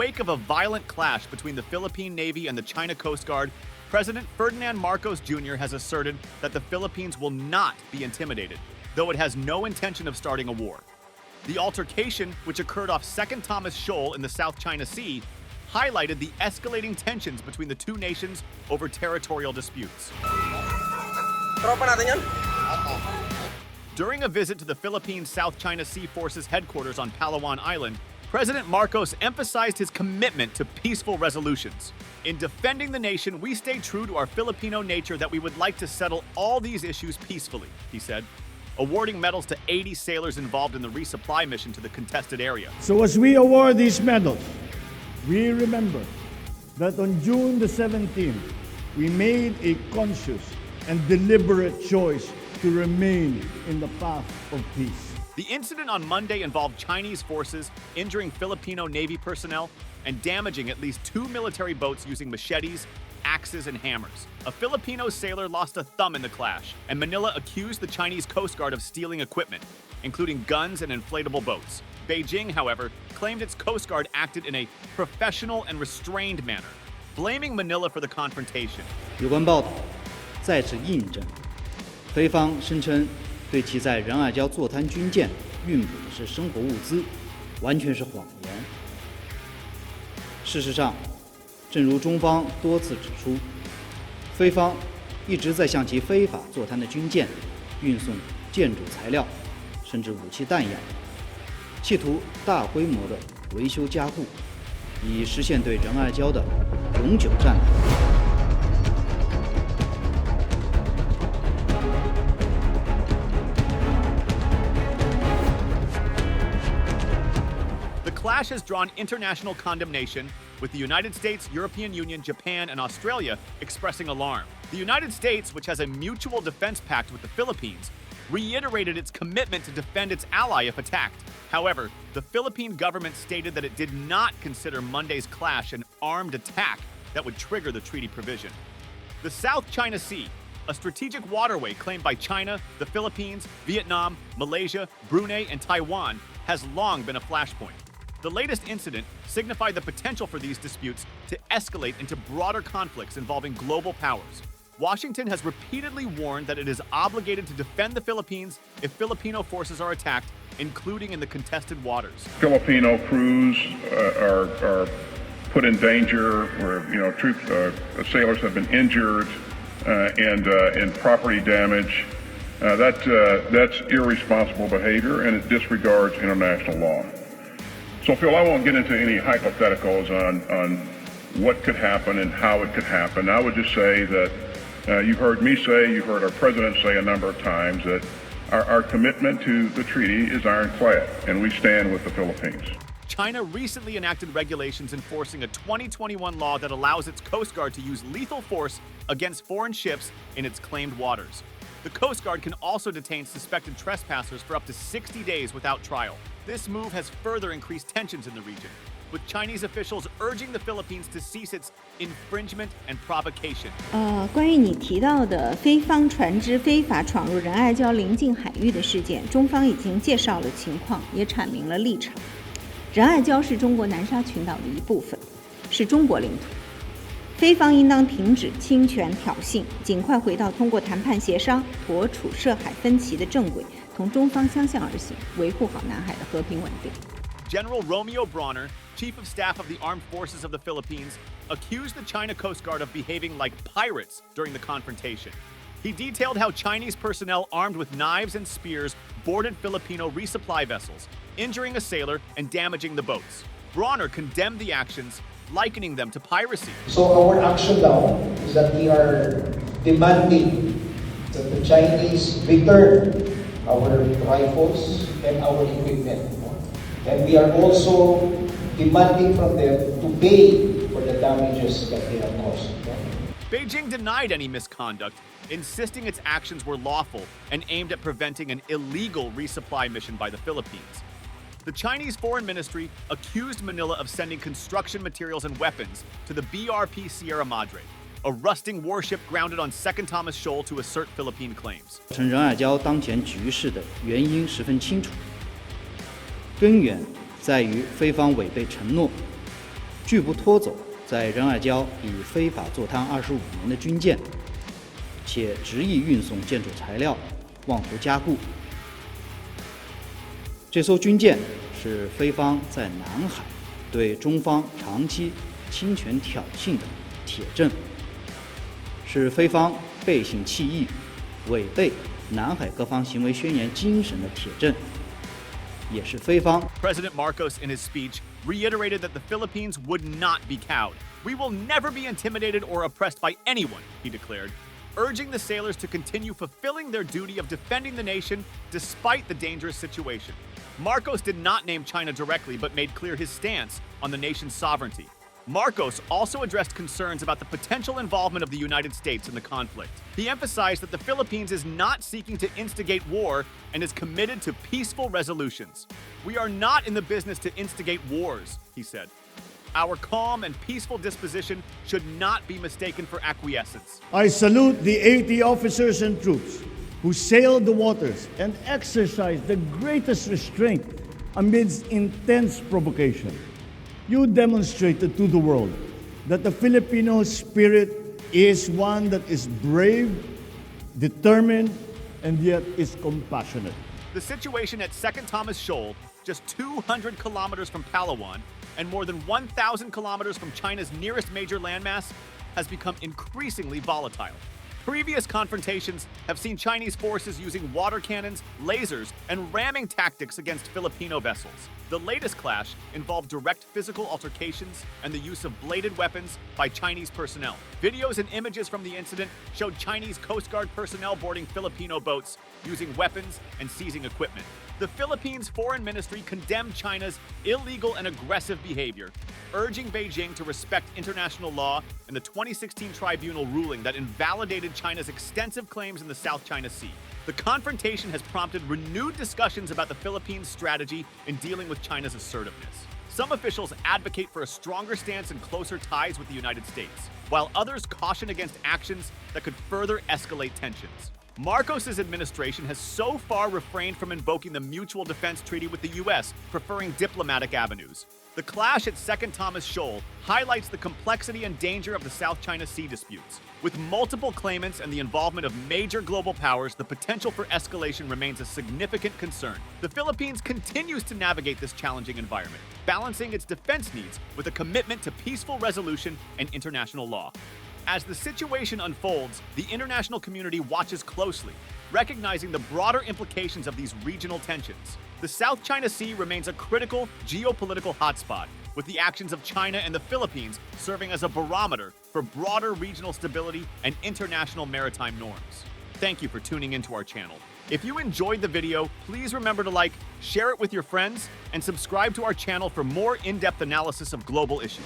wake of a violent clash between the Philippine Navy and the China Coast Guard, President Ferdinand Marcos Jr. has asserted that the Philippines will not be intimidated, though it has no intention of starting a war. The altercation, which occurred off Second Thomas Shoal in the South China Sea, highlighted the escalating tensions between the two nations over territorial disputes. During a visit to the Philippines South China Sea Forces headquarters on Palawan Island, President Marcos emphasized his commitment to peaceful resolutions. In defending the nation, we stay true to our Filipino nature that we would like to settle all these issues peacefully, he said, awarding medals to 80 sailors involved in the resupply mission to the contested area. So as we award these medals, we remember that on June the 17th, we made a conscious and deliberate choice to remain in the path of peace. The incident on Monday involved Chinese forces injuring Filipino Navy personnel and damaging at least 2 military boats using machetes, axes, and hammers. A Filipino sailor lost a thumb in the clash, and Manila accused the Chinese Coast Guard of stealing equipment, including guns and inflatable boats. Beijing, however, claimed its Coast Guard acted in a professional and restrained manner, blaming Manila for the confrontation. 有关报道再次印证，菲方声称对其在仁爱礁坐滩军舰运补的是生活物资，完全是谎言。事实上，正如中方多次指出，菲方一直在向其非法坐滩的军舰运送建筑材料，甚至武器弹药，企图大规模的维修加固，以实现对仁爱礁的永久占领。The clash has drawn international condemnation, with the United States, European Union, Japan, and Australia expressing alarm. The United States, which has a mutual defense pact with the Philippines, reiterated its commitment to defend its ally if attacked. However, the Philippine government stated that it did not consider Monday's clash an armed attack that would trigger the treaty provision. The South China Sea, a strategic waterway claimed by China, the Philippines, Vietnam, Malaysia, Brunei, and Taiwan, has long been a flashpoint. The latest incident signified the potential for these disputes to escalate into broader conflicts involving global powers. Washington has repeatedly warned that it is obligated to defend the Philippines if Filipino forces are attacked, including in the contested waters. Filipino crews are put in danger, where sailors have been injured and property damage. That's irresponsible behavior, and it disregards international law. So, Phil, I won't get into any hypotheticals on what could happen and how it could happen. I would just say that you've heard me say, you've heard our president say a number of times that our commitment to the treaty is ironclad, and we stand with the Philippines. China recently enacted regulations enforcing a 2021 law that allows its Coast Guard to use lethal force against foreign ships in its claimed waters. The Coast Guard can also detain suspected trespassers for up to 60 days without trial. This move has further increased tensions in the region, with Chinese officials urging the Philippines to cease its infringement and provocation. 关于你提到的菲方船只非法闯入仁爱礁邻近海域的事件，中方已经介绍了情况，也阐明了立场。仁爱礁是中国南沙群岛的一部分，是中国领土。菲方应当停止侵权挑衅，尽快回到通过谈判协商妥处涉海分歧的正轨，同中方相向而行，维护好南海的和平稳定。General Romeo Brawner, Chief of Staff of the Armed Forces of the Philippines, accused the China Coast Guard of behaving like pirates during the confrontation. He detailed how Chinese personnel armed with knives and spears boarded Filipino resupply vessels, injuring a sailor and damaging the boats. Brawner condemned the actions, likening them to piracy. So our action now is that we are demanding that the Chinese return our rifles and our equipment. And we are also demanding from them to pay for the damages that they have caused. Beijing denied any misconduct, insisting its actions were lawful and aimed at preventing an illegal resupply mission by the Philippines. The Chinese Foreign Ministry accused Manila of sending construction materials and weapons to the BRP Sierra Madre, a rusting warship grounded on Second Thomas Shoal to assert Philippine claims. 称仁爱礁当前局势的原因十分清楚，根源在于菲方违背承诺，拒不拖走在仁爱礁已非法坐滩25年的军舰，且执意运送建筑材料，妄图加固。这艘军舰是菲方在南海对中方长期侵权挑衅的铁证，是菲方背信弃义、违背南海各方行为宣言精神的铁证，也是菲方。President Marcos, in his speech, reiterated that the Philippines would not be cowed. We will never be intimidated or oppressed by anyone, he declared, urging the sailors to continue fulfilling their duty of defending the nation despite the dangerous situation. Marcos did not name China directly, but made clear his stance on the nation's sovereignty. Marcos also addressed concerns about the potential involvement of the United States in the conflict. He emphasized that the Philippines is not seeking to instigate war and is committed to peaceful resolutions. We are not in the business to instigate wars, he said. Our calm and peaceful disposition should not be mistaken for acquiescence. I salute the 80 officers and troops who sailed the waters and exercised the greatest restraint amidst intense provocation. You demonstrated to the world that the Filipino spirit is one that is brave, determined, and yet is compassionate. The situation at Second Thomas Shoal, just 200 kilometers from Palawan and more than 1,000 kilometers from China's nearest major landmass, has become increasingly volatile. Previous confrontations have seen Chinese forces using water cannons, lasers, and ramming tactics against Filipino vessels. The latest clash involved direct physical altercations and the use of bladed weapons by Chinese personnel. Videos and images from the incident showed Chinese Coast Guard personnel boarding Filipino boats, using weapons and seizing equipment. The Philippines Foreign Ministry condemned China's illegal and aggressive behavior, urging Beijing to respect international law and the 2016 tribunal ruling that invalidated China's extensive claims in the South China Sea. The confrontation has prompted renewed discussions about the Philippines' strategy in dealing with China's assertiveness. Some officials advocate for a stronger stance and closer ties with the United States, while others caution against actions that could further escalate tensions. Marcos' administration has so far refrained from invoking the Mutual Defense Treaty with the U.S., preferring diplomatic avenues. The clash at Second Thomas Shoal highlights the complexity and danger of the South China Sea disputes. With multiple claimants and the involvement of major global powers, the potential for escalation remains a significant concern. The Philippines continues to navigate this challenging environment, balancing its defense needs with a commitment to peaceful resolution and international law. As the situation unfolds, the international community watches closely, recognizing the broader implications of these regional tensions. The South China Sea remains a critical geopolitical hotspot, with the actions of China and the Philippines serving as a barometer for broader regional stability and international maritime norms. Thank you for tuning into our channel. If you enjoyed the video, please remember to like, share it with your friends, and subscribe to our channel for more in-depth analysis of global issues.